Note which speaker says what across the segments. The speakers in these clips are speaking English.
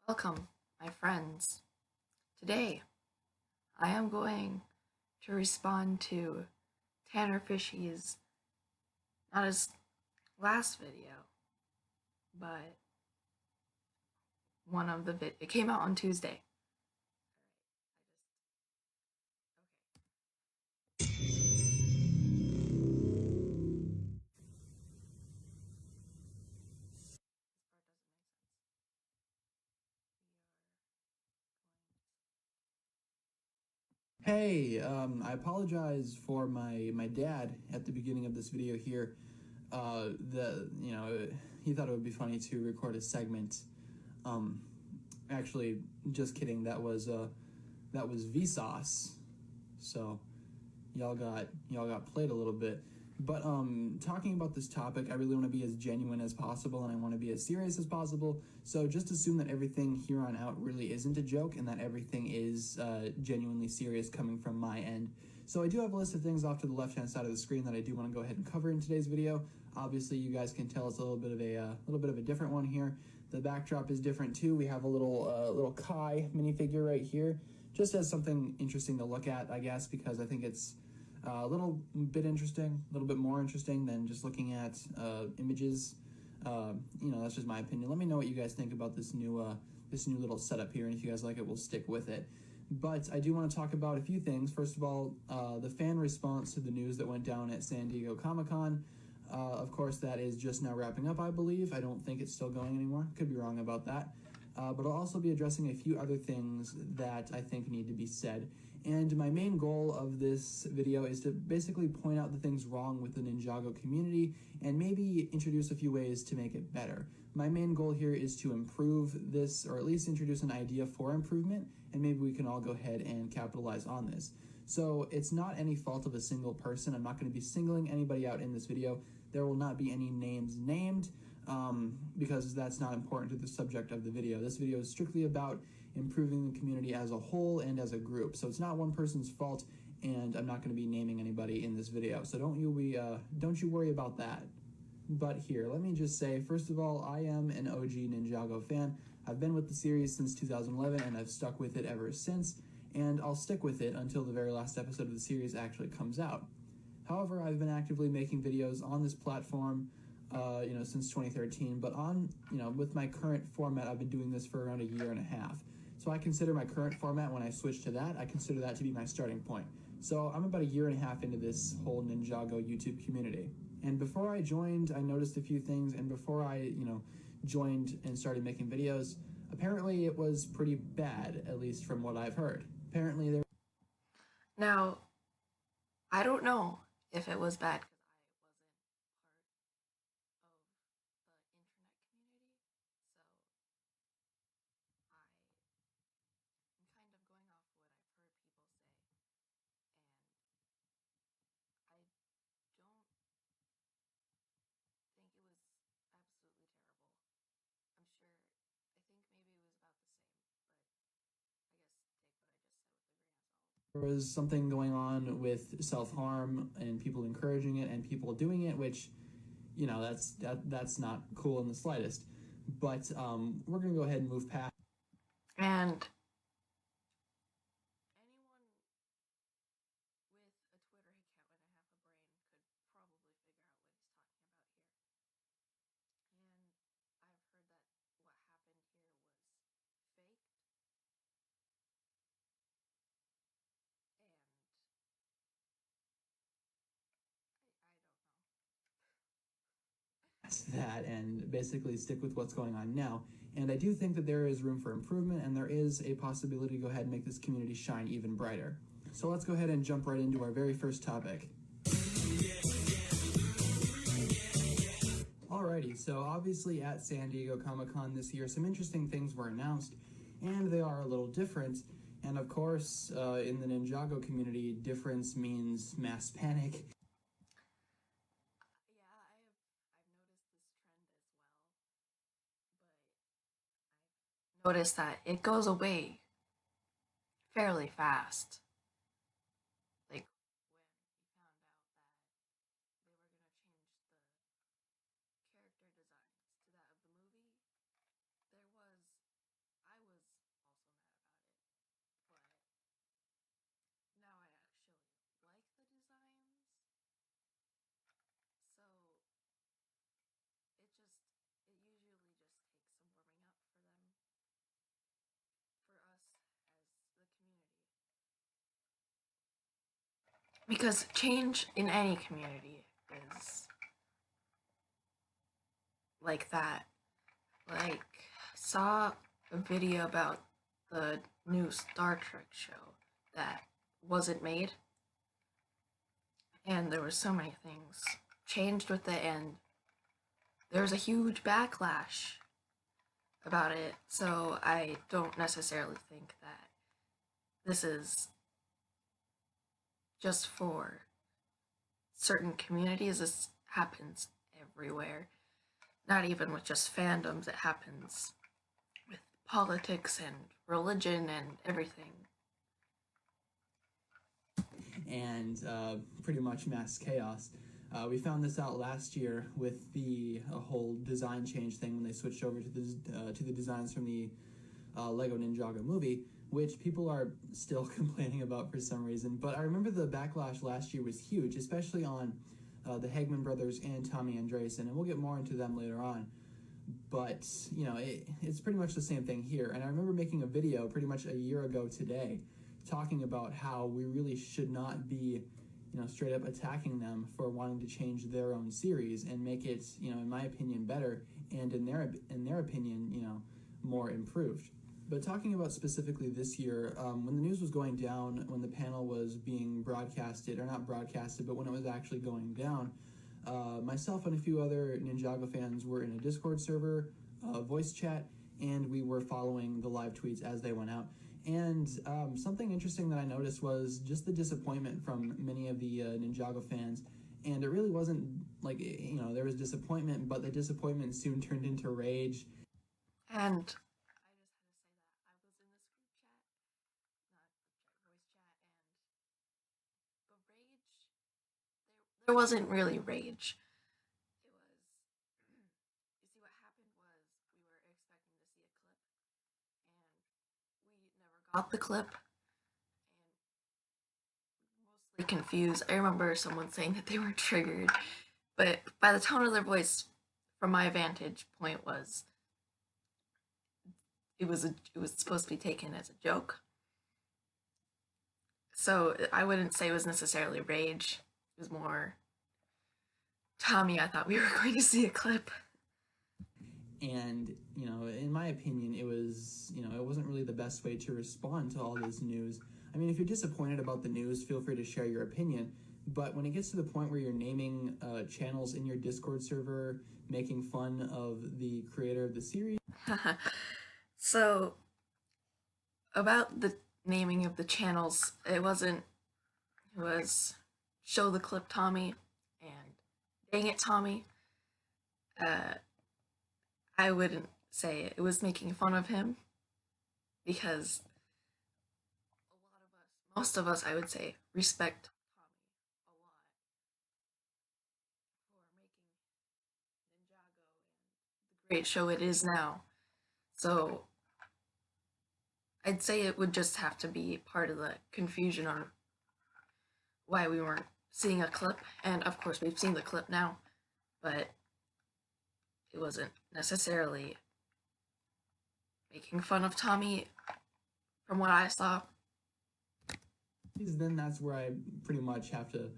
Speaker 1: Welcome, my friends. Today, I am going to respond to Tanner Fishy's, not his last video, but one of the it came out on Tuesday.
Speaker 2: Hey, I apologize for my dad at the beginning of this video here. He thought it would be funny to record a segment. Um, Actually, just kidding. That was Vsauce. So y'all got played a little bit. But talking about this topic, I really want to be as genuine as possible, and I want to be as serious as possible. So just assume that everything here on out really isn't a joke, and that everything is genuinely serious coming from my end. So I do have a list of things off to the left-hand side of the screen that I do want to go ahead and cover in today's video. Obviously, you guys can tell it's a little bit of a different one here. The backdrop is different too. We have a little Kai minifigure right here, just as something interesting to look at, I guess, because I think it's a little bit interesting, a little bit more interesting than just looking at images. That's just my opinion. Let me know what you guys think about this new little setup here, and if you guys like it, we'll stick with it. But I do want to talk about a few things. First of all, the fan response to the news that went down at San Diego Comic-Con. Of course, that is just now wrapping up, I believe. I don't think it's still going anymore. Could be wrong about that. But I'll also be addressing a few other things that I think need to be said. And my main goal of this video is to basically point out the things wrong with the Ninjago community and maybe introduce a few ways to make it better. My main goal here is to improve this, or at least introduce an idea for improvement, and maybe we can all go ahead and capitalize on this. So it's not any fault of a single person. I'm not going to be singling anybody out in this video. There will not be any names named, because that's not important to the subject of the video. This video is strictly about improving the community as a whole and as a group. So it's not one person's fault, and I'm not going to be naming anybody in this video. So don't you worry about that. But here, let me just say, first of all, I am an OG Ninjago fan. I've been with the series since 2011, and I've stuck with it ever since, and I'll stick with it until the very last episode of the series actually comes out. However, I've been actively making videos on this platform since 2013, but with my current format, I've been doing this for around a year and a half. So I consider my current format, when I switch to that, I consider that to be my starting point. So I'm about a year and a half into this whole Ninjago YouTube community. And before I joined, I noticed a few things, and before I, joined and started making videos, apparently it was pretty bad, at least from what I've heard. Apparently there
Speaker 1: Now, I don't know if it was bad because I wasn't part of the internet community, so I am kind of going off what I've heard people say, and I don't think it was absolutely terrible. I'm sure, I think maybe it was about the same, but I guess take what I just said with a grain of salt.
Speaker 2: there was something going on with self-harm and people encouraging it and people doing it, which, that's not cool in the slightest. But we're going to go ahead and move past.
Speaker 1: And anyone with a Twitter account and a half a brain could probably figure out what he's talking about here. And I've heard that what happened here was faked, and I don't know.
Speaker 2: That and basically stick with what's going on now. And I do think that there is room for improvement, and there is a possibility to go ahead and make this community shine even brighter. So let's go ahead and jump right into our very first topic. Alrighty, so obviously at San Diego Comic-Con this year, some interesting things were announced, and they are a little different. And of course, in the Ninjago community, difference means mass panic.
Speaker 1: Yeah, I've noticed this trend as well, but I've noticed that it goes away fairly fast. Like when we found out that they were gonna change the character designs to that of the movie, there was I Because change in any community is like that. Like, saw a video about the new Star Trek show that wasn't made, and there were so many things changed with it, and there was a huge backlash about it. So I don't necessarily think that this is just for certain communities. This happens everywhere, not even with just fandoms. It happens with politics and religion and everything.
Speaker 2: And pretty much mass chaos. We found this out last year with the whole design change thing when they switched over to the designs from the Lego Ninjago movie, which people are still complaining about for some reason. But I remember the backlash last year was huge, especially on the Hagman brothers and Tommy Andreasen, and we'll get more into them later on. But, you know, it's pretty much the same thing here. And I remember making a video pretty much a year ago today talking about how we really should not be, you know, straight up attacking them for wanting to change their own series and make it, you know, in my opinion, better, and in their opinion, you know, more improved. But talking about specifically this year, when the news was going down, when the panel was being broadcasted, or not broadcasted, but when it was actually going down, myself and a few other Ninjago fans were in a Discord server, voice chat, and we were following the live tweets as they went out. And something interesting that I noticed was just the disappointment from many of the Ninjago fans. And it really wasn't like, you know, there was disappointment, but the disappointment soon turned into rage.
Speaker 1: And I just had to say that I was in this group chat, not group chat, voice chat, and the rage, there wasn't really rage. It was, you see, what happened was we were expecting to see a clip, and we never got the clip, and mostly confused. I remember someone saying that they were triggered, but by the tone of their voice, from my vantage point, was it was supposed to be taken as a joke. So I wouldn't say it was necessarily rage. It was more, Tommy, I thought we were going to see a clip.
Speaker 2: And, you know, in my opinion, it was, you know, it wasn't really the best way to respond to all this news. I mean, if you're disappointed about the news, feel free to share your opinion. But when it gets to the point where you're naming channels in your Discord server, making fun of the creator of the series.
Speaker 1: So, about the naming of the channels, it was Show the Clip Tommy and Dang It Tommy. I wouldn't say it was making fun of him, because a lot of us, most of us, I would say, respect Tommy a lot for making Ninjago and the great show it is now. So I'd say it would just have to be part of the confusion on why we weren't seeing a clip. And of course, we've seen the clip now, but it wasn't necessarily making fun of Tommy from what I saw.
Speaker 2: Then that's where I pretty much have to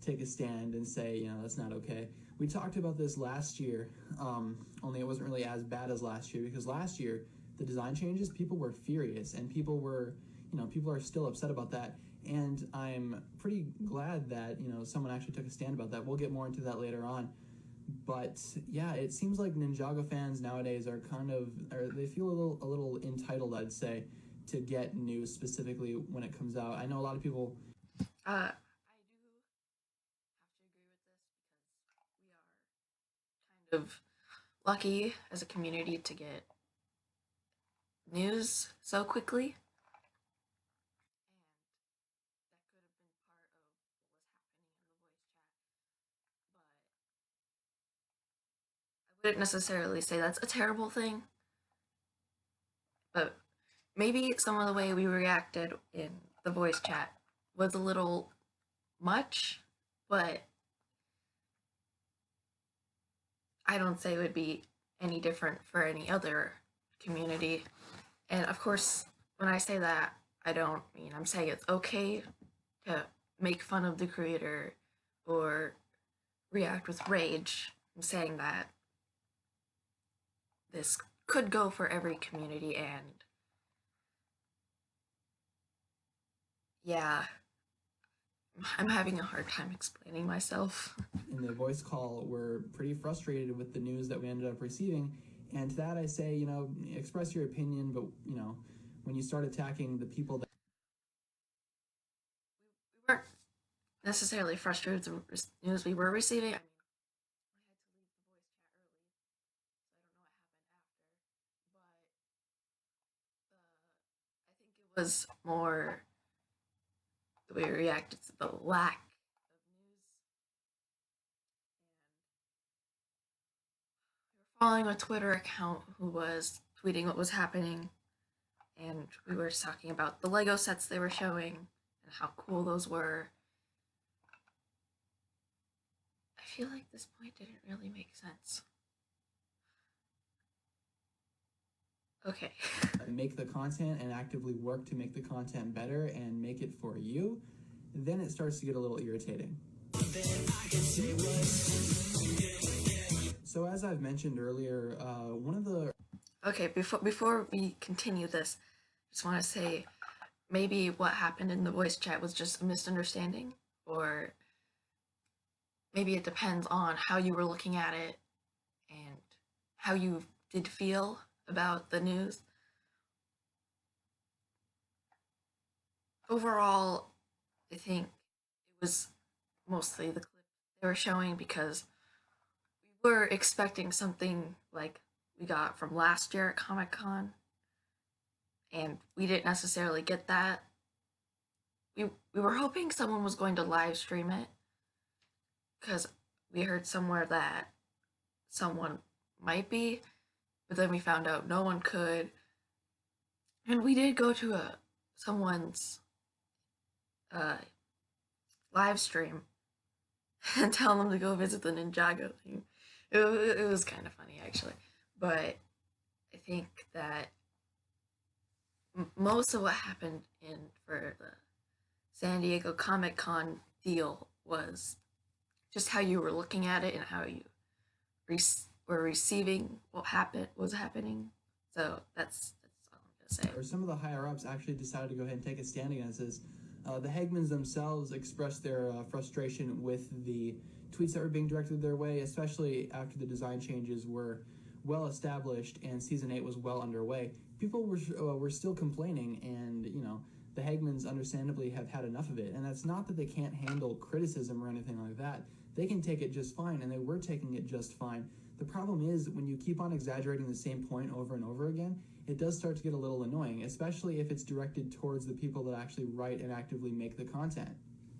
Speaker 2: take a stand and say, you know, that's not okay. We talked about this last year, only it wasn't really as bad as last year, because last year, the design changes, people were furious, and people were, you know, people are still upset about that. And I'm pretty glad that, you know, someone actually took a stand about that. We'll get more into that later on. But yeah, it seems like Ninjago fans nowadays are kind of, or they feel a little entitled, I'd say, to get news specifically when it comes out. I know a lot of people.
Speaker 1: I do have to agree with this, because we are kind of lucky as a community to get news so quickly. And that could have been part of what was happening in the voice chat. But I wouldn't necessarily say that's a terrible thing. But maybe some of the way we reacted in the voice chat was a little much, but I don't say it would be any different for any other community. And of course, when I say that, I don't mean I'm saying it's okay to make fun of the creator or react with rage, saying that this could go for every community. And yeah, I'm having a hard time explaining myself.
Speaker 2: In the voice call were pretty frustrated with the news that we ended up receiving. And to that I say, express your opinion, but, when you start attacking the people that...
Speaker 1: We weren't necessarily frustrated with the news we were receiving. I mean, I had to leave the voice chat early, so I don't know what happened after. But I think it was more the way we reacted to the lack of news. And we were following a Twitter account who was tweeting what was happening, and we were talking about the Lego sets they were showing and how cool those were. I feel like this point didn't really make sense. Okay.
Speaker 2: Make the content and actively work to make the content better and make it for you, then it starts to get a little irritating. So as I've mentioned earlier, one of the...
Speaker 1: Okay, before we continue this, I just want to say maybe what happened in the voice chat was just a misunderstanding, or maybe it depends on how you were looking at it and how you did feel about the news. Overall, I think it was mostly the clip they were showing, because we were expecting something like we got from last year at Comic-Con, and we didn't necessarily get that. We were hoping someone was going to live stream it, because we heard somewhere that someone might be, but then we found out no one could. And we did go to someone's live stream and tell them to go visit the Ninjago thing. It was kind of funny, actually. But I think that most of what happened for the San Diego Comic-Con deal was just how you were looking at it and how you were receiving what was happening. So that's all I'm gonna say.
Speaker 2: Or some of the higher ups actually decided to go ahead and take a stand against this. The Hegmans themselves expressed their frustration with the tweets that were being directed their way, especially after the design changes were well established and season 8 was well underway. People were still complaining, and the Hegmans understandably have had enough of it. And that's not that they can't handle criticism or anything like that. They can take it just fine, and they were taking it just fine. The problem is when you keep on exaggerating the same point over and over again, it does start to get a little annoying, especially if it's directed towards the people that actually write and actively make the content.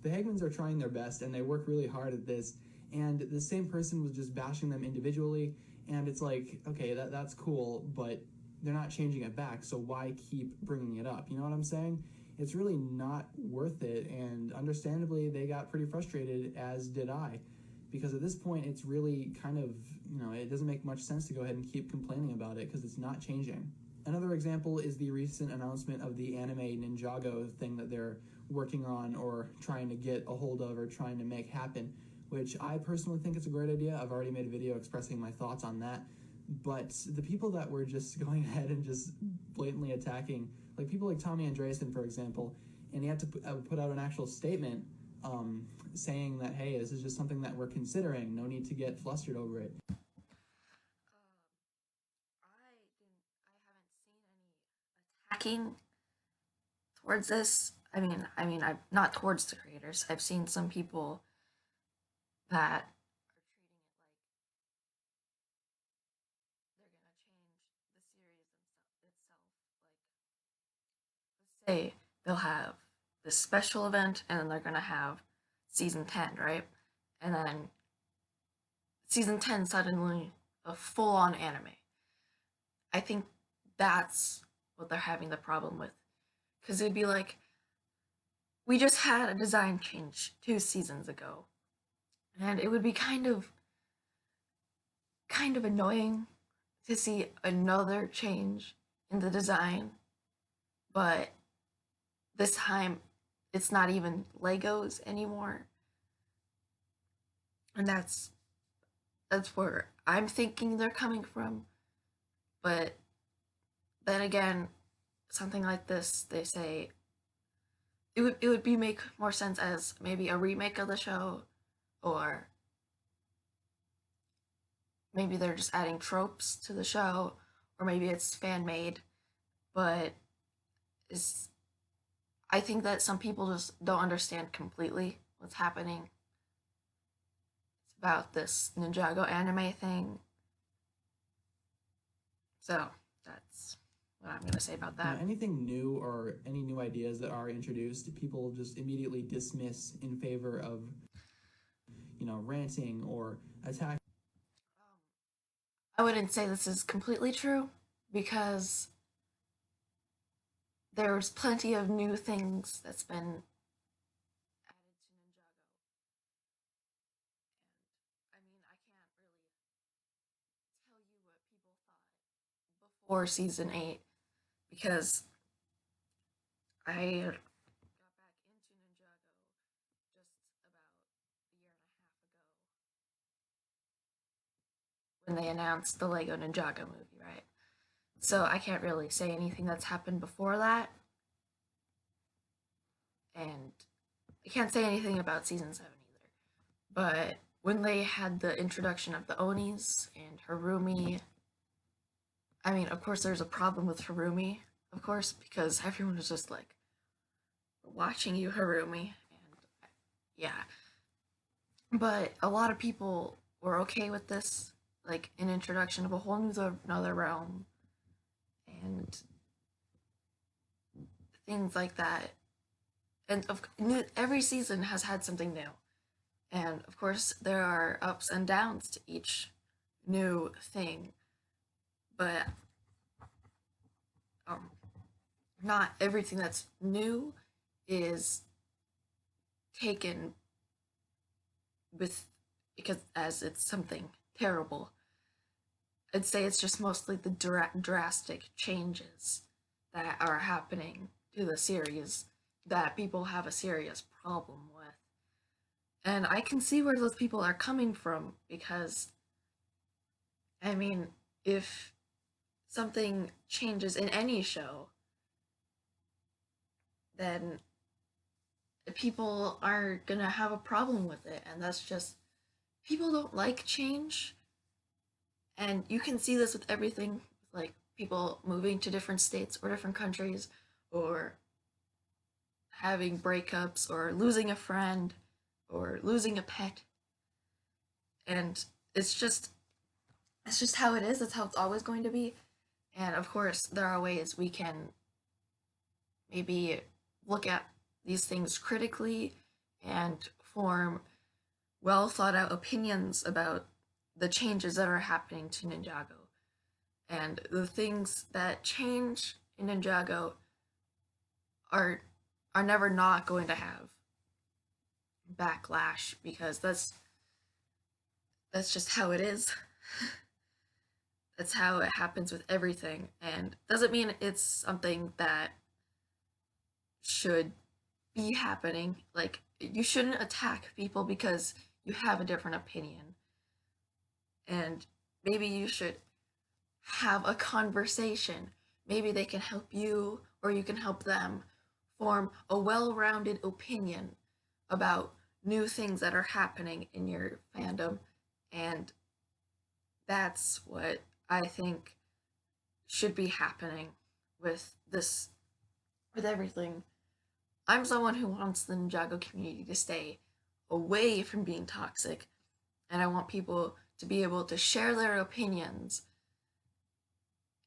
Speaker 2: The Hegmans are trying their best, and they work really hard at this, and the same person was just bashing them individually, and it's like, okay, that's cool, but they're not changing it back, so why keep bringing it up? You know what I'm saying? It's really not worth it, and understandably, they got pretty frustrated, as did I, because at this point, it's really kind of, it doesn't make much sense to go ahead and keep complaining about it, because it's not changing. Another example is the recent announcement of the anime Ninjago thing that they're working on or trying to get a hold of or trying to make happen, which I personally think is a great idea. I've already made a video expressing my thoughts on that. But the people that were just going ahead and just blatantly attacking, like people like Tommy Andreasen, for example, and he had to put out an actual statement saying that, hey, this is just something that we're considering. No need to get flustered over it.
Speaker 1: I haven't seen any attacking towards this. I mean, I'm not towards the creators. I've seen some people that are treating it like they're gonna change the series itself. Like, let's say they'll have this special event, and then they're gonna have season 10, right? And then season 10 suddenly a full-on anime. I think that's what they're having the problem with, because it'd be like, we just had a design change 2 seasons ago, and it would be kind of annoying to see another change in the design, but this time it's not even Legos anymore. And that's where I'm thinking they're coming from. But then again, something like this, they say it would be make more sense as maybe a remake of the show, or maybe they're just adding tropes to the show, or maybe it's fan made. But it's I think that some people just don't understand completely what's happening. It's about this Ninjago anime thing. So that's what I'm gonna say about
Speaker 2: Yeah,
Speaker 1: that.
Speaker 2: anything new or any new ideas that are introduced, people just immediately dismiss in favor of, ranting or attacking.
Speaker 1: I wouldn't say this is completely true because there's plenty of new things that's been added to Ninjago. And I mean, I can't really tell you what people thought before season 8 because I got back into Ninjago just about a year and a half ago when they announced the Lego Ninjago movie, right? So I can't really say anything that's happened before that. And I can't say anything about season 7 either. But when they had the introduction of the Onis and Harumi, I mean, of course, there's a problem with Harumi, of course, because everyone was just like, watching you, Harumi. And yeah. But a lot of people were okay with this, like an introduction of a whole new another realm and things like that. And every season has had something new. And of course, there are ups and downs to each new thing, but um, not everything that's new is taken with because as it's something terrible. I'd say it's just mostly the drastic changes that are happening to the series that people have a serious problem with. And I can see where those people are coming from because, I mean, if something changes in any show, then people are gonna have a problem with it. And that's just, people don't like change. And you can see this with everything, like people moving to different states or different countries, or having breakups, or losing a friend, or losing a pet. And it's just it's just how it is. That's how it's always going to be. And of course, there are ways we can maybe look at these things critically and form well thought out opinions about the changes that are happening to Ninjago. And the things that change in Ninjago are are never not going to have backlash because that's just how it is. That's how it happens with everything, and doesn't mean it's something that should be happening. Like, you shouldn't attack people because you have a different opinion. And maybe you should have a conversation. Maybe they can help you or you can help them form a well rounded opinion about new things that are happening in your fandom. And that's what I think should be happening with this, with everything. I'm someone who wants the Ninjago community to stay away from being toxic, and I want people to be able to share their opinions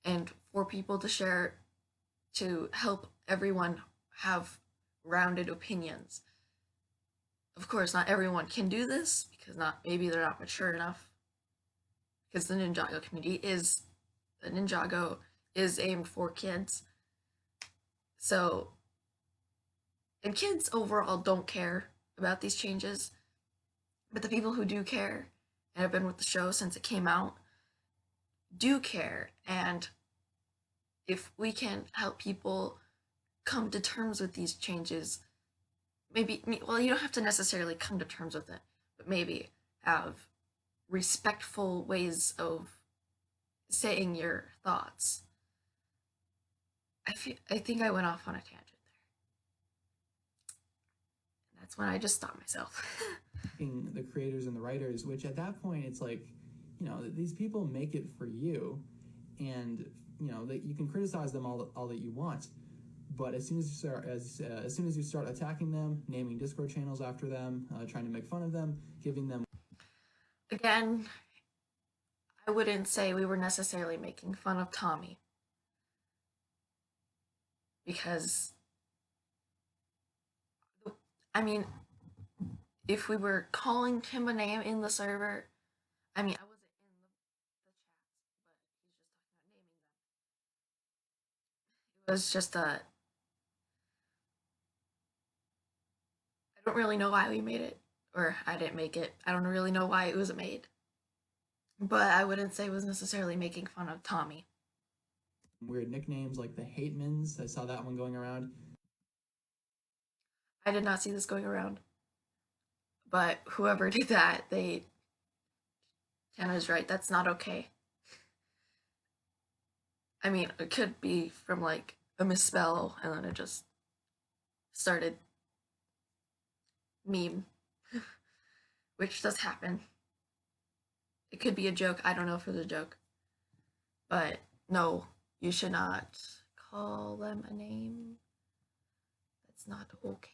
Speaker 1: and for people to share to help everyone have rounded opinions. Of course, not everyone can do this because not maybe they're not mature enough because the Ninjago is aimed for kids. So, and kids overall don't care about these changes, but the people who do care and have been with the show since it came out do care. And if we can help people come to terms with these changes, maybe, well, you don't have to necessarily come to terms with it, but maybe have respectful ways of saying your thoughts. I think I went off on a tangent there. That's when I just stopped myself.
Speaker 2: The creators and the writers, which at that point it's like, you know, these people make it for you, and you know that you can criticize them all that you want, but as soon as you start as soon as you start attacking them, naming Discord channels after them, trying to make fun of them, giving them
Speaker 1: Again, I wouldn't say we were necessarily making fun of Tommy, because I mean, if we were calling him a name in the server, I mean, I wasn't in the chats, but he's just talking about naming them. It was just a. I don't really know why we made it, or I didn't make it. I don't really know why it was made, but I wouldn't say it was necessarily making fun of Tommy.
Speaker 2: weird nicknames like the Hatemans. I saw that one going around.
Speaker 1: I did not see this going around, but whoever did that, Tana's right. That's not okay. I mean, it could be from like a misspell, and then it just started meme, which does happen. It could be a joke. I don't know if it's a joke, but no, you should not call them a name. That's not okay.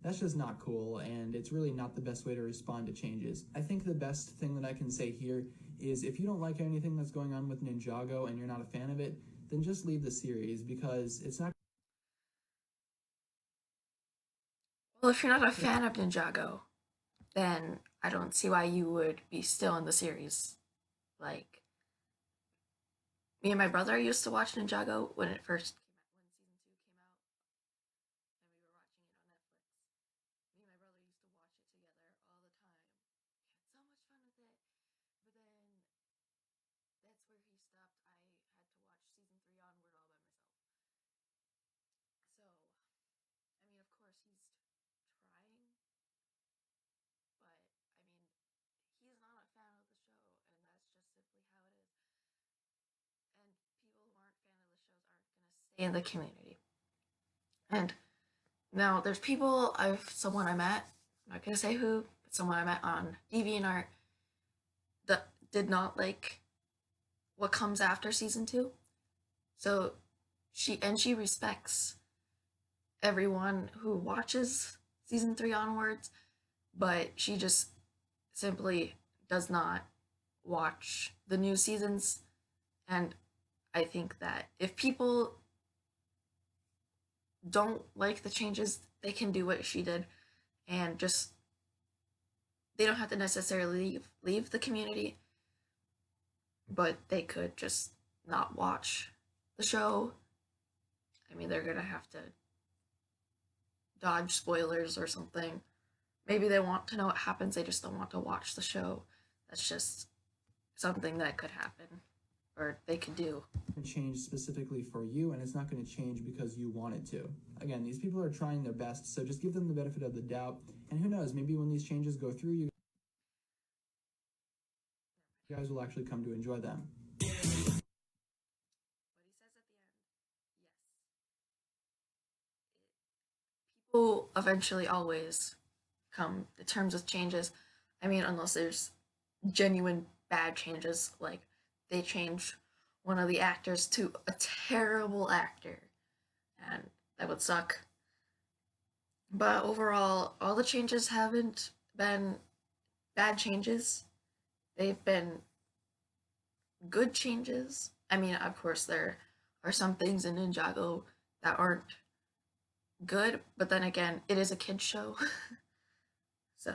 Speaker 2: That's just not cool, and it's really not the best way to respond to changes. I think the best thing that I can say here is if you don't like anything that's going on with Ninjago and you're not a fan of it, then just leave the series, because it's not.
Speaker 1: Well, if you're not a fan of Ninjago, then I don't see why you would be still in the series. Like, me and my brother used to watch Ninjago when it first came out, when season 2 came out, and we were watching it on Netflix. Me and my brother used to watch it together all the time. We had so much fun with it. But then that's where he stopped. I had to watch season 3 onward all by myself. So, I mean, of course, he's trying, but I mean, he's not a fan of the show, and that's just simply how it is. And people who aren't fan of the shows aren't going to stay in the community. And now there's someone I met, I'm not going to say who, but someone I met on DeviantArt that did not like what comes after season 2. So she respects everyone who watches season 3 onwards, but she just simply does not watch the new seasons. And I think that if people don't like the changes, they can do what she did and just, they don't have to necessarily leave the community, but they could just not watch the show. I mean, they're gonna have to dodge spoilers or something. Maybe they want to know what happens, they just don't want to watch the show. That's just something that could happen, or they could do.
Speaker 2: Change specifically for you, and it's not going to change because you want it to. Again, these people are trying their best, so just give them the benefit of the doubt, and who knows, maybe when these changes go through, you guys will actually come to enjoy them.
Speaker 1: What he says at the end, yes. People eventually always come to terms with changes. I mean, unless there's genuine bad changes, like they change one of the actors to a terrible actor, and that would suck. But overall, all the changes haven't been bad changes. They've been good changes. I mean, of course, there are some things in Ninjago that aren't good, but then again, it is a kid's show. So.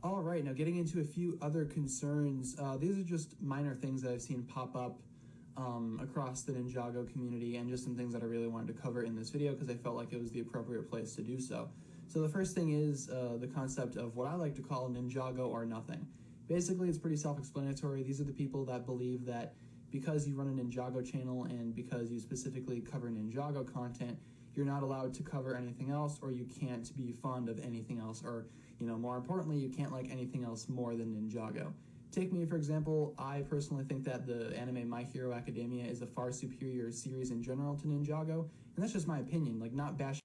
Speaker 2: All right, now getting into a few other concerns. These are just minor things that I've seen pop up across the Ninjago community, and just some things that I really wanted to cover in this video because I felt like it was the appropriate place to do so. So the first thing is the concept of what I like to call Ninjago or nothing. Basically, it's pretty self-explanatory. These are the people that believe that because you run a Ninjago channel and because you specifically cover Ninjago content, you're not allowed to cover anything else, or you can't be fond of anything else, or, more importantly, you can't like anything else more than Ninjago. Take me, for example, I personally think that the anime My Hero Academia is a far superior series in general to Ninjago, and that's just my opinion, like, not bashing.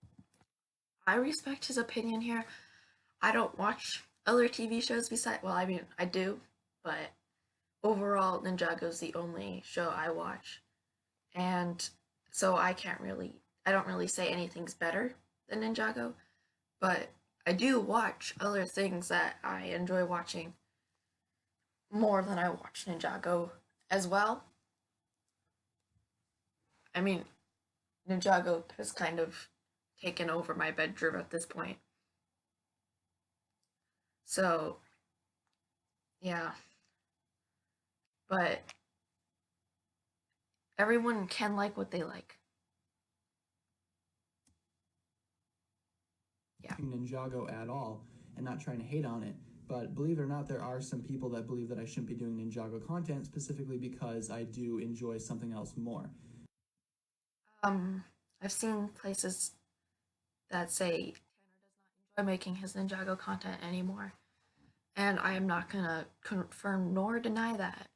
Speaker 1: I respect his opinion here. I don't watch other TV shows besides, well, I mean, I do, but overall, Ninjago's the only show I watch. And so I don't really say anything's better than Ninjago, but I do watch other things that I enjoy watching more than I watch Ninjago as well. I mean, Ninjago has kind of taken over my bedroom at this point. So, yeah. But everyone can like what they like. Yeah.
Speaker 2: Ninjago at all and not trying to hate on it. But believe it or not, there are some people that believe that I shouldn't be doing Ninjago content specifically because I do enjoy something else more.
Speaker 1: I've seen places that say Tanner does not enjoy making his Ninjago content anymore. And I am not gonna confirm nor deny that.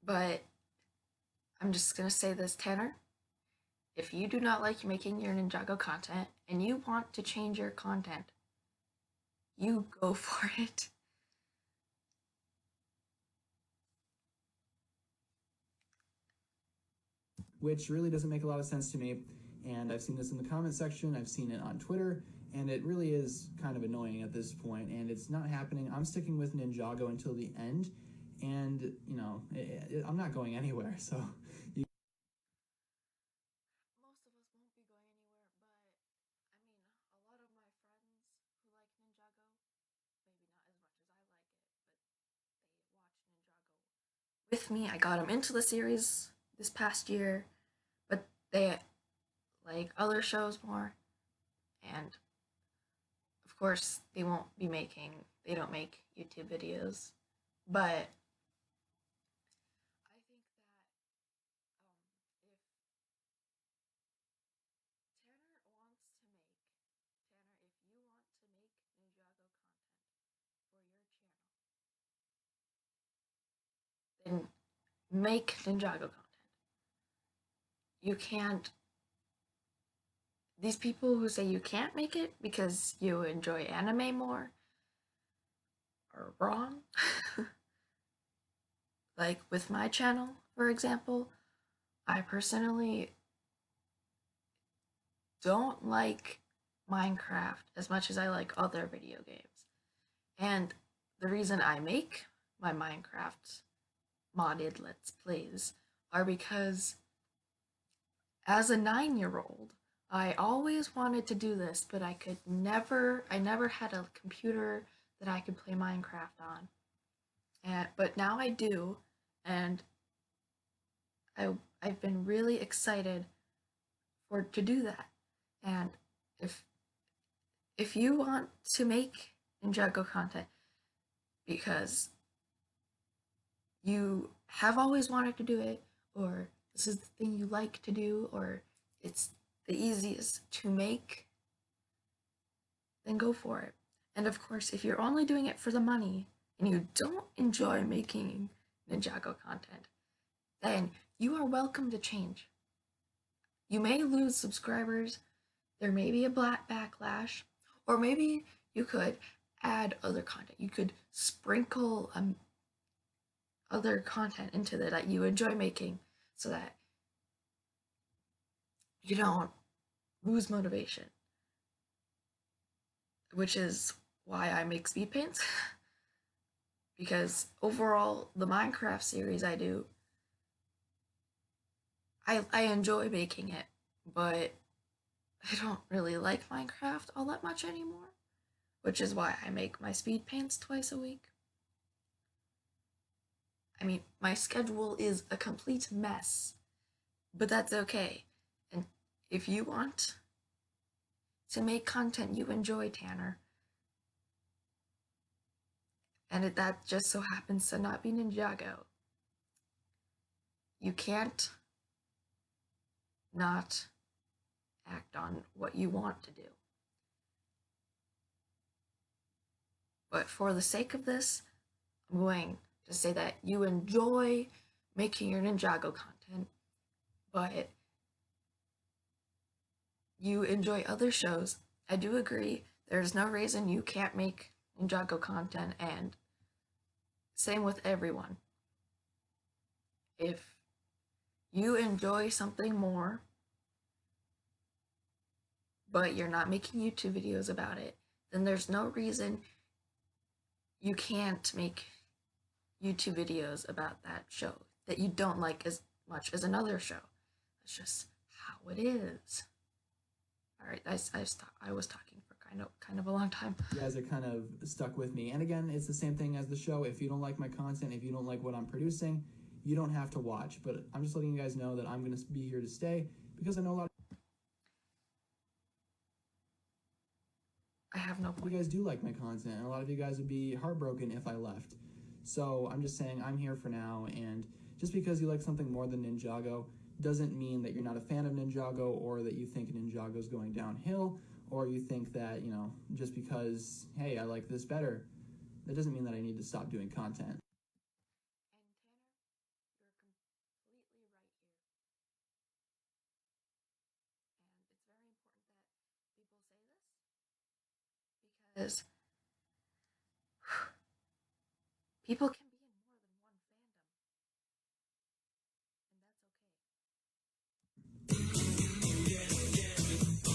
Speaker 1: But I'm just gonna say this, Tanner. If you do not like making your Ninjago content and you want to change your content, you go for it.
Speaker 2: Which really doesn't make a lot of sense to me. And I've seen this in the comment section, I've seen it on Twitter, and it really is kind of annoying at this point, and it's not happening. I'm sticking with Ninjago until the end, and, I'm not going anywhere, so...
Speaker 1: Most of us won't be going anywhere, but I mean, a lot of my friends who like Ninjago, maybe not as much as I like it, but they watch Ninjago with me. I got them into the series this past year, but they like other shows more, and of course they don't make YouTube videos, but I think that if Tanner wants to make Tanner, if you want to make Ninjago content for your channel, then make Ninjago content. You can't. These people who say you can't make it because you enjoy anime more are wrong. Like with my channel, for example, I personally don't like Minecraft as much as I like other video games. And the reason I make my Minecraft modded Let's Plays are because as a 9-year-old, I always wanted to do this, but I never had a computer that I could play Minecraft on. But now I do, and I've been really excited to do that. And if you want to make Ninjago content because you have always wanted to do it, or this is the thing you like to do, or it's the easiest to make, then go for it. And of course, if you're only doing it for the money and you don't enjoy making Ninjago content, then you are welcome to change. You may lose subscribers, there may be a black backlash, or maybe you could add other content. You could sprinkle other content into that you enjoy making so that you don't lose motivation. Which is why I make speed paints. Because overall, the Minecraft series I do, I enjoy making it, but I don't really like Minecraft all that much anymore, which is why I make my speed paints twice a week. I mean, my schedule is a complete mess, but that's okay. And if you want to make content you enjoy, Tanner, and that just so happens to not be Ninjago, you can't not act on what you want to do. But for the sake of this, I'm going to say that you enjoy making your Ninjago content, but you enjoy other shows. I do agree, there's no reason you can't make Ninjago content, and same with everyone. If you enjoy something more, but you're not making YouTube videos about it, then there's no reason you can't make YouTube videos about that show that you don't like as much as another show. That's just how it is. All right, I was talking for kind of a long time.
Speaker 2: You guys are kind of stuck with me. And again, it's the same thing as the show. If you don't like my content, if you don't like what I'm producing, you don't have to watch. But I'm just letting you guys know that I'm going to be here to stay because I know a lot of
Speaker 1: I have no point.
Speaker 2: you guys do like my content, and a lot of you guys would be heartbroken if I left. So I'm just saying I'm here for now, and just because you like something more than Ninjago doesn't mean that you're not a fan of Ninjago, or that you think Ninjago's going downhill, or you think that, you know, just because, hey, I like this better, that doesn't mean that I need to stop doing content.
Speaker 1: And Tanner, you're completely right here. And it's very important that people say this, because people can be in more than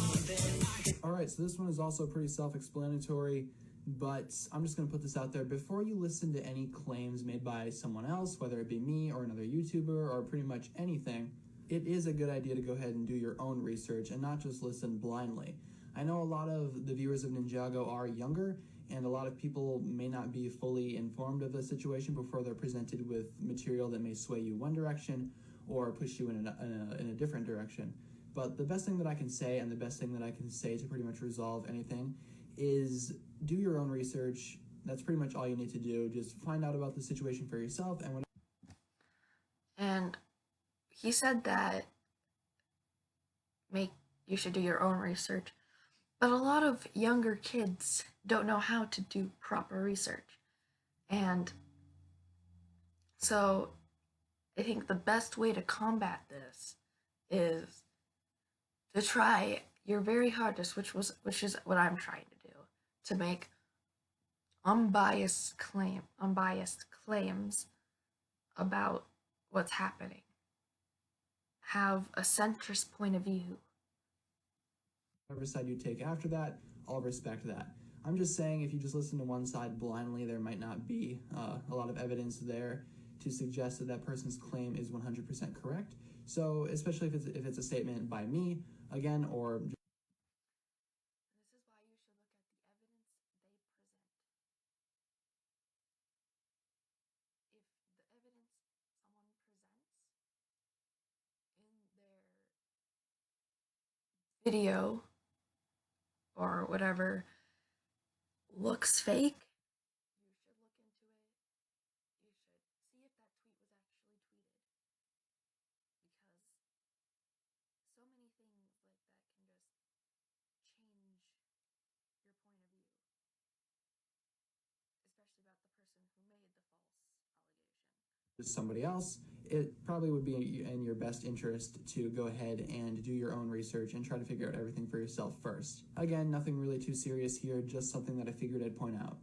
Speaker 1: one fandom, and that's okay.
Speaker 2: Alright, so this one is also pretty self-explanatory, but I'm just going to put this out there. Before you listen to any claims made by someone else, whether it be me or another YouTuber or pretty much anything, it is a good idea to go ahead and do your own research and not just listen blindly. I know a lot of the viewers of Ninjago are younger, and a lot of people may not be fully informed of the situation before they're presented with material that may sway you one direction or push you in a different direction. But the best thing that I can say, and the best thing that I can say to pretty much resolve anything, is do your own research. That's pretty much all you need to do. Just find out about the situation for yourself.
Speaker 1: And he said that you should do your own research, but a lot of younger kids don't know how to do proper research. And so I think the best way to combat this is to try your very hardest, which is what I'm trying to do, to make unbiased claims about what's happening. Have a centrist point of view.
Speaker 2: Whatever side you take after that, I'll respect that. I'm just saying, if you just listen to one side blindly, there might not be a lot of evidence there to suggest that that person's claim is 100% correct. So, especially if it's a statement by me, again, or
Speaker 1: This is why you should look at the evidence they present. If the evidence someone presents in their video or whatever looks fake, you should look into it. You should see if that tweet was actually tweeted. Because so many things like that can just change your point of view. Especially about the person who made the false allegation.
Speaker 2: somebody else, it probably would be in your best interest to go ahead and do your own research and try to figure out everything for yourself first. Again, nothing really too serious here, just something that I figured I'd point out.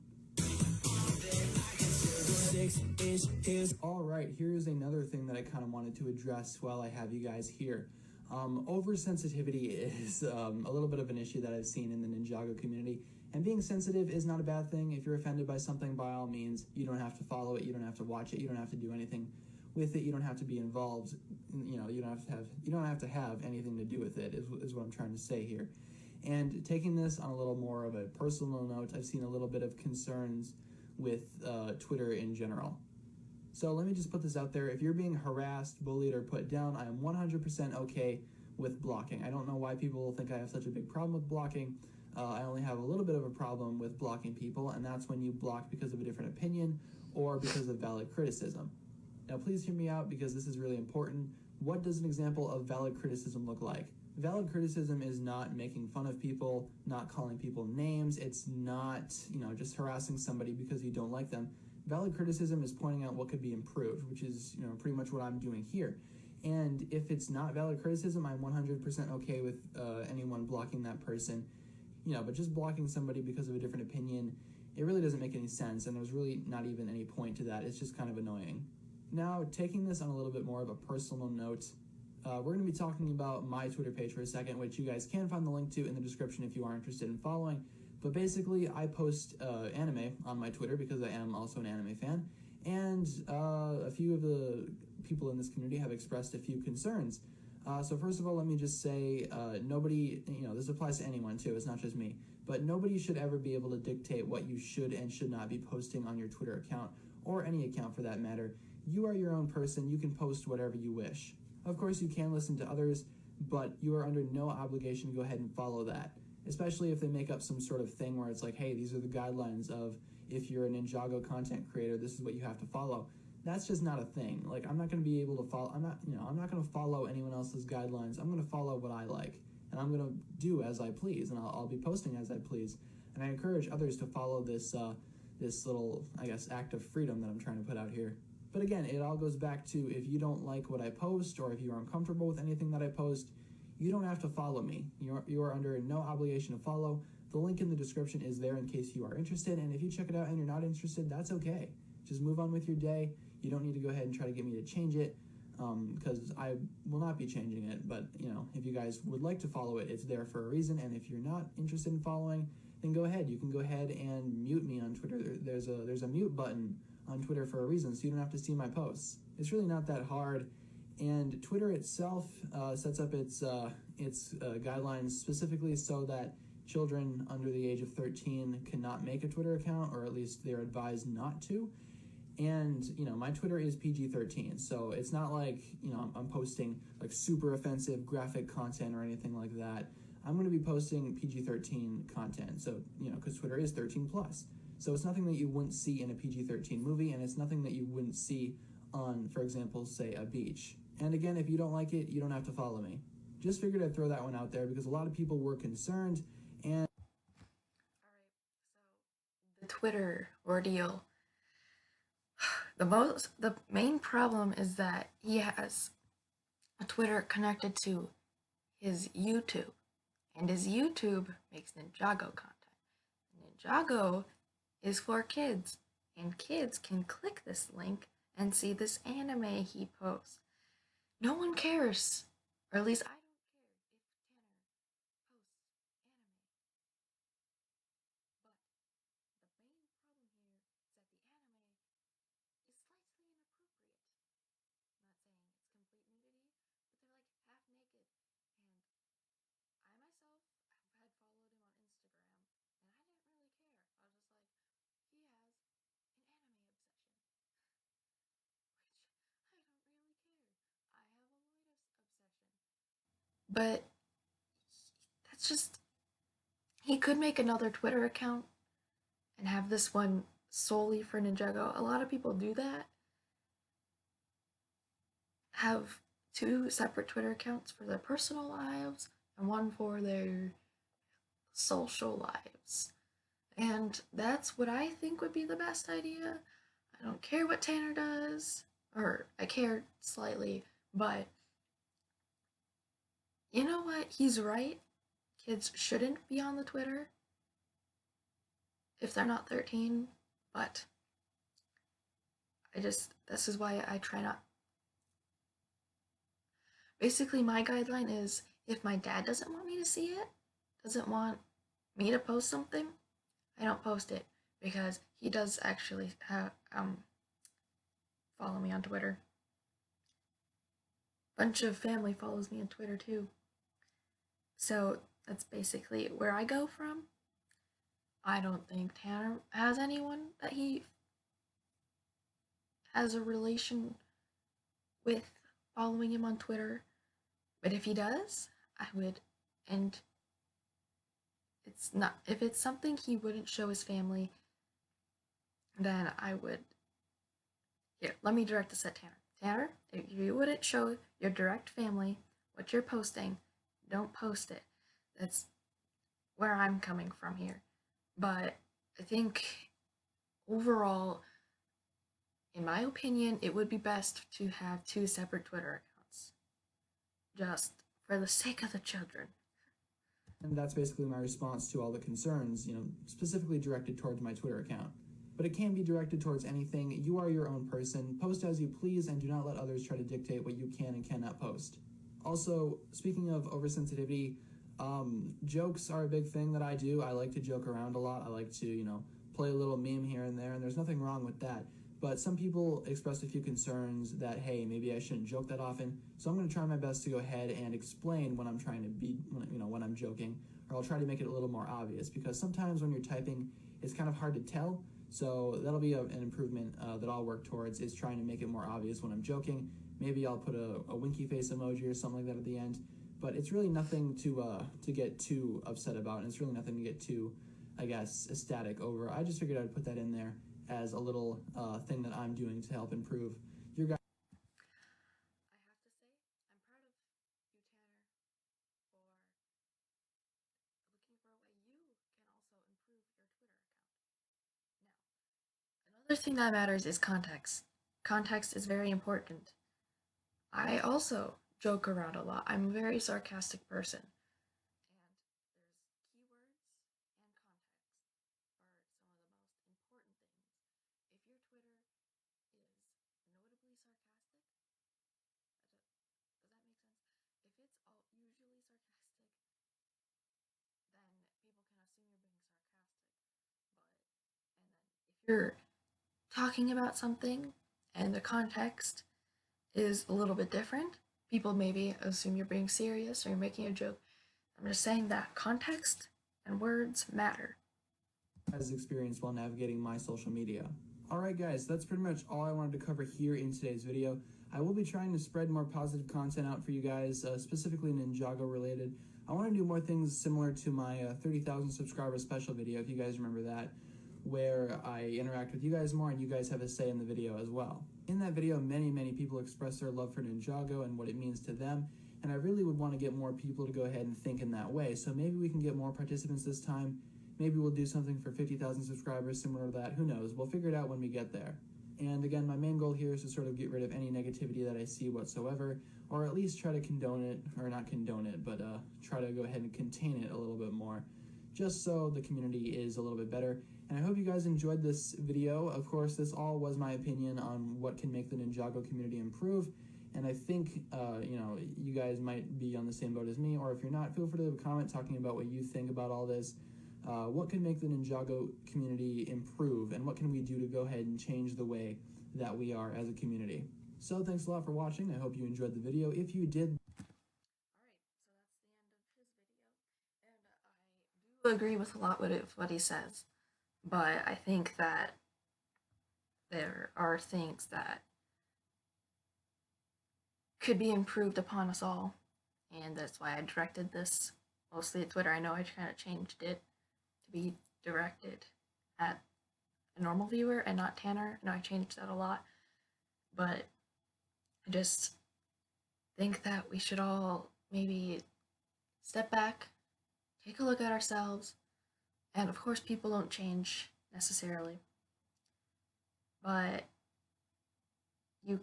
Speaker 2: Alright, here's another thing that I kind of wanted to address while I have you guys here. Oversensitivity is a little bit of an issue that I've seen in the Ninjago community, and being sensitive is not a bad thing. If you're offended by something, by all means, you don't have to follow it, you don't have to watch it, you don't have to do anything with it, you don't have to be involved, you know, you don't have to have anything to do with it, is what I'm trying to say here. And taking this on a little more of a personal note, I've seen a little bit of concerns with Twitter in general. So let me just put this out there. If you're being harassed, bullied, or put down, I am 100% okay with blocking. I don't know why people think I have such a big problem with blocking. I only have a little bit of a problem with blocking people, and that's when you block because of a different opinion or because of valid criticism. Now please hear me out, because this is really important. what does an example of valid criticism look like? Valid criticism is not making fun of people, not calling people names. It's not, just harassing somebody because you don't like them. Valid criticism is pointing out what could be improved, which is, pretty much what I'm doing here. And if it's not valid criticism, I'm 100% okay with anyone blocking that person. But just blocking somebody because of a different opinion, it really doesn't make any sense, and there's really not even any point to that. It's just kind of annoying. Now, taking this on a little bit more of a personal note, we're going to be talking about my Twitter page for a second, which you guys can find the link to in the description if you are interested in following. But basically, I post anime on my Twitter because I am also an anime fan, and a few of the people in this community have expressed a few concerns. So first of all, let me just say, nobody, this applies to anyone too, it's not just me, but nobody should ever be able to dictate what you should and should not be posting on your Twitter account, or any account for that matter. You are your own person, you can post whatever you wish. Of course, you can listen to others, but you are under no obligation to go ahead and follow that, especially if they make up some sort of thing where it's like, hey, these are the guidelines of if you're a Ninjago content creator, this is what you have to follow. That's just not a thing. Like, I'm not going to be able to follow, I'm not going to follow anyone else's guidelines. I'm going to follow what I like, and I'm going to do as I please, and I'll be posting as I please. And I encourage others to follow this little, I guess, act of freedom that I'm trying to put out here. But again, it all goes back to, if you don't like what I post, or if you're uncomfortable with anything that I post, you don't have to follow me. You are under no obligation to follow. The link in the description is there in case you are interested, and if you check it out and you're not interested, that's okay. Just move on with your day. You don't need to go ahead and try to get me to change it, because I will not be changing it. But, if you guys would like to follow it, it's there for a reason, and if you're not interested in following, then go ahead. You can go ahead and mute me on Twitter. There's a mute button on Twitter for a reason, so you don't have to see my posts. It's really not that hard, and Twitter itself sets up its guidelines specifically so that children under the age of 13 cannot make a Twitter account, or at least they're advised not to. And, my Twitter is PG-13, so it's not like, I'm posting like super offensive graphic content or anything like that. I'm going to be posting PG-13 content, so, because Twitter is 13 plus. So it's nothing that you wouldn't see in a PG-13 movie, and it's nothing that you wouldn't see on, for example, say, a beach. And again, if you don't like it, you don't have to follow me. Just figured I'd throw that one out there because a lot of people were concerned, and...
Speaker 1: Alright, so the Twitter ordeal. The main problem is that he has a Twitter connected to his YouTube, and his YouTube makes Ninjago content. Ninjago is for kids, and kids can click this link and see this anime he posts. No one cares, or at least I don't care if Tanner posts anime. But the main problem here is that the anime is slightly inappropriate. I'm not saying it's complete nudity, but they're like half naked. And I myself had followed him on Instagram, and I didn't really care. I was just like, he has an anime obsession, which I don't really care. I have a Loitus obsession. But that's just, he could make another Twitter account and have this one solely for Ninjago. A lot of people do that. Have two separate Twitter accounts for their personal lives and one for their social lives. And that's what I think would be the best idea. I don't care what Tanner does, or I care slightly, but you know what? He's right. Kids shouldn't be on the Twitter if they're not 13, but this is why I try not. Basically, my guideline is, if my dad doesn't want me to see it, doesn't want me to post something, I don't post it, because he does actually follow me on Twitter. Bunch of family follows me on Twitter too. So that's basically where I go from. I don't think Tanner has anyone that he has a relation with following him on Twitter. But if he does, I would, and if it's something he wouldn't show his family, then I would. Here, let me direct this at Tanner. Tanner, If you wouldn't show your direct family what you're posting, don't post it. That's where I'm coming from here. But I think overall, in my opinion, it would be best to have 2 separate Twitter accounts. Just for the sake of the children.
Speaker 2: And that's basically my response to all the concerns, specifically directed towards my Twitter account. But it can be directed towards anything. You are your own person. Post as you please and do not let others try to dictate what you can and cannot post. Also, speaking of oversensitivity, jokes are a big thing that I do. I like to joke around a lot. I like to, play a little meme here and there, and there's nothing wrong with that. But some people expressed a few concerns that, hey, maybe I shouldn't joke that often. So I'm going to try my best to go ahead and explain when I'm trying to be, when I'm joking, or I'll try to make it a little more obvious, because sometimes when you're typing, it's kind of hard to tell. So that'll be an improvement that I'll work towards, is trying to make it more obvious when I'm joking. Maybe I'll put a winky face emoji or something like that at the end. But it's really nothing to get too upset about, and it's really nothing to get too, I guess, ecstatic over. I just figured I'd put that in there as a little thing that I'm doing to help improve your guys.
Speaker 1: I have to say, I'm proud of you, Tanner, for looking for a way you can also improve your Twitter account. Now, another thing that matters is context. Context is very important. I also joke around a lot. I'm a very sarcastic person. And there's keywords and context are some of the most important things. If your Twitter is notably sarcastic, does that make sense? If it's all usually sarcastic, then people can assume you're being sarcastic. And then if you're talking about something and the context is a little bit different, people maybe assume you're being serious or you're making a joke. I'm just saying that context and words matter.
Speaker 2: As experience while navigating my social media. Alright guys, that's pretty much all I wanted to cover here in today's video. I will be trying to spread more positive content out for you guys, specifically Ninjago related. I want to do more things similar to my 30,000 subscriber special video, if you guys remember that, where I interact with you guys more and you guys have a say in the video as well. In that video, many people express their love for Ninjago and what it means to them, and I really would want to get more people to go ahead and think in that way. So maybe we can get more participants this time. Maybe we'll do something for 50,000 subscribers similar to that. Who knows? We'll figure it out when we get there. And again, my main goal here is to sort of get rid of any negativity that I see whatsoever, or at least try to condone it, or not condone it, but try to go ahead and contain it a little bit more, just so the community is a little bit better. And I hope you guys enjoyed this video. Of course, this all was my opinion on what can make the Ninjago community improve, and I think, you guys might be on the same boat as me, or if you're not, feel free to leave a comment talking about what you think about all this. What can make the Ninjago community improve, and what can we do to go ahead and change the way that we are as a community? So thanks a lot for watching. I hope you enjoyed the video. If you did...
Speaker 1: Alright, so that's the end of his video, and I do agree with a lot with what he says, but I think that there are things that could be improved upon us all, and that's why I directed this mostly at Twitter. I know I kind of changed it to be directed at a normal viewer and not Tanner. No, I changed that a lot, but I just think that we should all maybe step back, take a look at ourselves, and of course people don't change necessarily, but you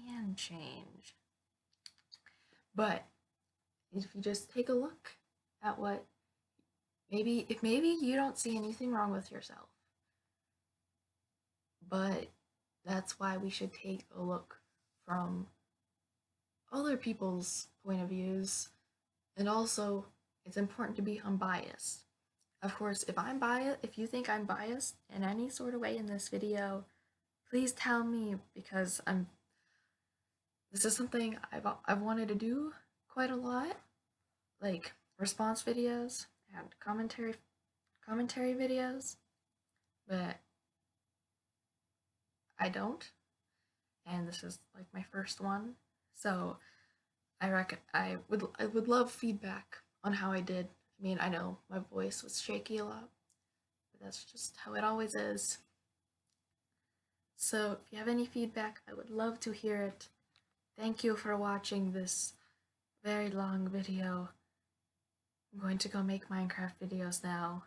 Speaker 1: can change. But if you just take a look at what maybe you don't see anything wrong with yourself, but that's why we should take a look from other people's point of views, and also it's important to be unbiased. Of course, if you think I'm biased in any sort of way in this video, please tell me, because this is something I've wanted to do quite a lot, like response videos and commentary videos, but I don't, and this is like my first one, so I would love feedback on how I did. I mean, I know my voice was shaky a lot, but that's just how it always is. So if you have any feedback, I would love to hear it. Thank you for watching this very long video. I'm going to go make Minecraft videos now.